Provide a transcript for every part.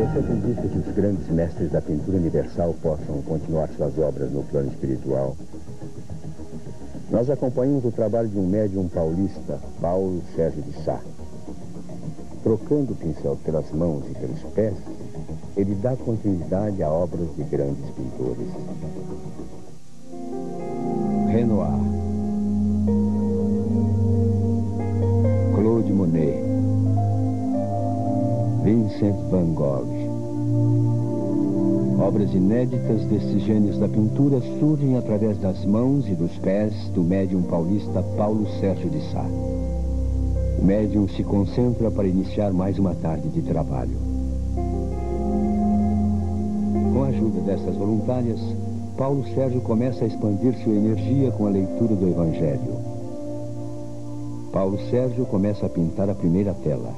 Você acredita que os grandes mestres da pintura universal possam continuar suas obras no plano espiritual? Nós acompanhamos o trabalho de um médium paulista, Paulo Sérgio de Sá. Trocando o pincel pelas mãos e pelos pés, ele dá continuidade a obras de grandes pintores. Renoir, Claude Monet, Vincent van Gogh. Obras inéditas destes gênios da pintura surgem através das mãos e dos pés do médium paulista Paulo Sérgio de Sá. O médium se concentra para iniciar mais uma tarde de trabalho. Com a ajuda dessas voluntárias, Paulo Sérgio começa a expandir sua energia com a leitura do Evangelho. Paulo Sérgio começa a pintar a primeira tela.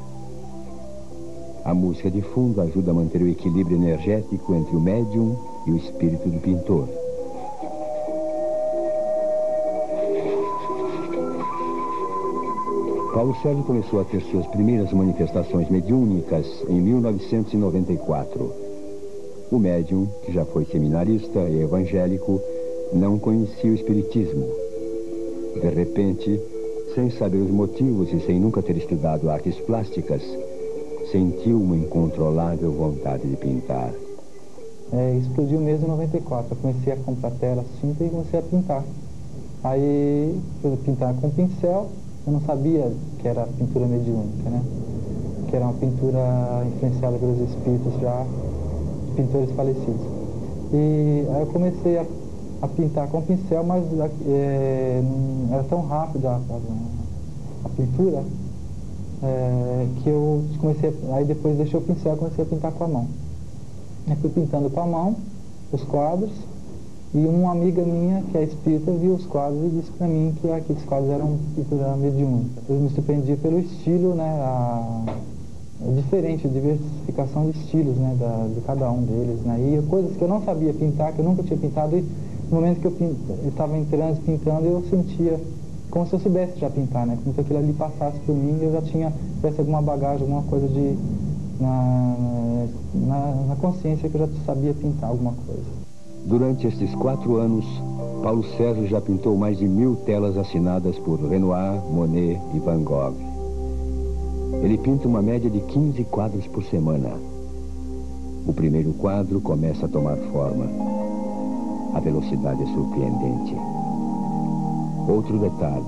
A música de fundo ajuda a manter o equilíbrio energético entre o médium e o espírito do pintor. Paulo Sérgio começou a ter suas primeiras manifestações mediúnicas em 1994. O médium, que já foi seminarista e evangélico, não conhecia o espiritismo. De repente, sem saber os motivos e sem nunca ter estudado artes plásticas, sentiu uma incontrolável vontade de pintar. Explodiu mesmo em 94. Eu comecei a comprar tela, tinta e comecei a pintar. Aí, eu pintar com pincel, eu não sabia que era pintura mediúnica, né? Que era uma pintura influenciada pelos espíritos já, pintores falecidos. E aí eu comecei a pintar com pincel, mas não era tão rápido a pintura, que eu comecei, aí depois deixei o pincel e comecei a pintar com a mão. Eu fui pintando com a mão os quadros, e uma amiga minha, que é espírita, viu os quadros e disse para mim que aqueles quadros eram pintura mediúnica. Eu me surpreendi pelo estilo, né, diferente, a diversificação de estilos, né, de cada um deles, né, e coisas que eu não sabia pintar, que eu nunca tinha pintado, e no momento que eu estava em transe pintando, eu sentia como se eu soubesse já pintar, né? Como se aquilo ali passasse por mim e eu já tivesse alguma bagagem, alguma coisa na consciência que eu já sabia pintar alguma coisa. Durante estes 4 anos, Paulo Sérgio já pintou mais de 1000 telas assinadas por Renoir, Monet e Van Gogh. Ele pinta uma média de 15 quadros por semana. O primeiro quadro começa a tomar forma. A velocidade é surpreendente. Outro detalhe,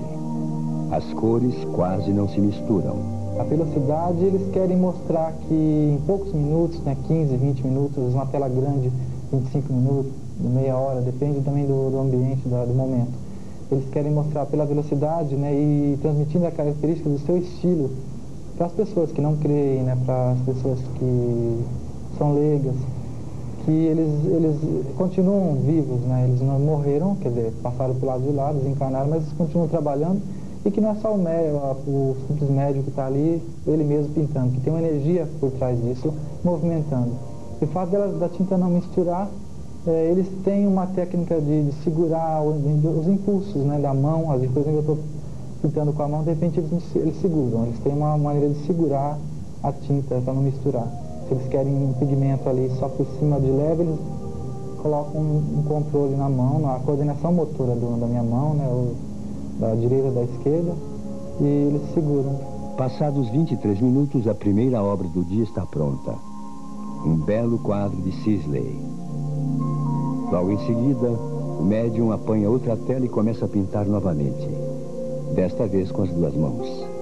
as cores quase não se misturam. A velocidade, eles querem mostrar que em poucos minutos, né, 15, 20 minutos, uma tela grande, 25 minutos, meia hora, depende também do ambiente, do momento. Eles querem mostrar pela velocidade, né, e transmitindo a característica do seu estilo para as pessoas que não creem, né, para as pessoas que são leigas, que eles continuam vivos, né? Eles não morreram, quer dizer, passaram pelo lado de lá, desencarnaram, mas eles continuam trabalhando, e que não é só o simples médium que está ali, ele mesmo pintando, que tem uma energia por trás disso, movimentando. E o fato da tinta não misturar, eles têm uma técnica de segurar os impulsos, né, da mão. Às vezes, por exemplo, eu estou pintando com a mão, de repente eles seguram, eles têm uma maneira de segurar a tinta para não misturar. Se eles querem um pigmento ali só por cima de leve, eles colocam um controle na mão, na coordenação motora da minha mão, né, da direita, da esquerda, e eles seguram. Passados 23 minutos, a primeira obra do dia está pronta. Um belo quadro de Sisley. Logo em seguida, o médium apanha outra tela e começa a pintar novamente, desta vez com as 2 mãos.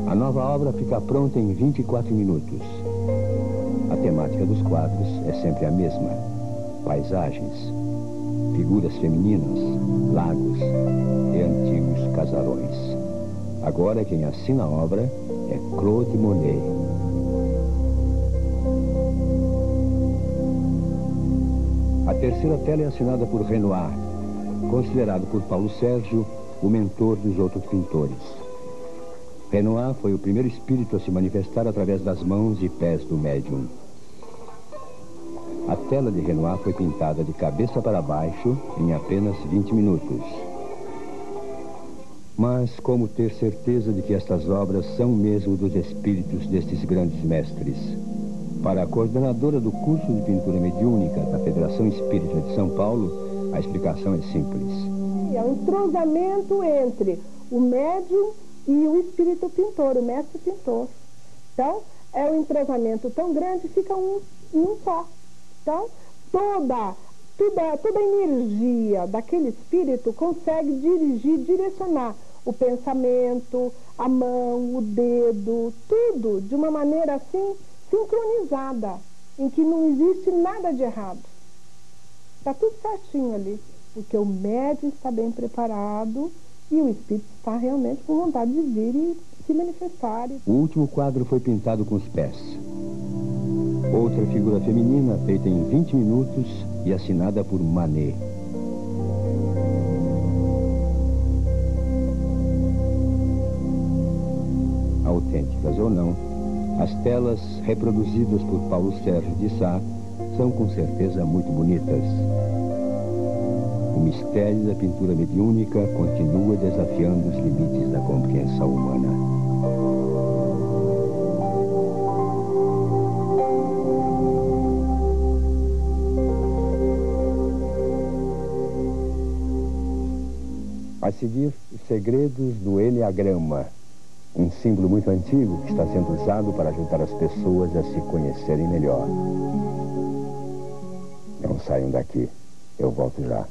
A nova obra fica pronta em 24 minutos. A temática dos quadros é sempre a mesma: paisagens, figuras femininas, lagos e antigos casarões. Agora quem assina a obra é Claude Monet. A terceira tela é assinada por Renoir, considerado por Paulo Sérgio o mentor dos outros pintores. Renoir foi o primeiro espírito a se manifestar através das mãos e pés do médium. A tela de Renoir foi pintada de cabeça para baixo em apenas 20 minutos. Mas como ter certeza de que estas obras são mesmo dos espíritos destes grandes mestres? Para a coordenadora do curso de pintura mediúnica da Federação Espírita de São Paulo, a explicação é simples. É um entrosamento entre o médium e o espírito pintor, o mestre pintor. Então, é um entrosamento tão grande, fica um só. Então, toda a energia daquele espírito consegue dirigir, direcionar o pensamento, a mão, o dedo, tudo de uma maneira assim sincronizada, em que não existe nada de errado. Está tudo certinho ali, porque o médium está bem preparado e o espírito está realmente com vontade de vir e se manifestar. O último quadro foi pintado com os pés. Outra figura feminina feita em 20 minutos e assinada por Manet. Autênticas ou não, as telas reproduzidas por Paulo Sérgio de Sá são com certeza muito bonitas. O mistério da pintura mediúnica continua desafiando os limites da compreensão humana. A seguir, os segredos do Enneagrama, um símbolo muito antigo que está sendo usado para ajudar as pessoas a se conhecerem melhor. Não saiam daqui, eu volto já.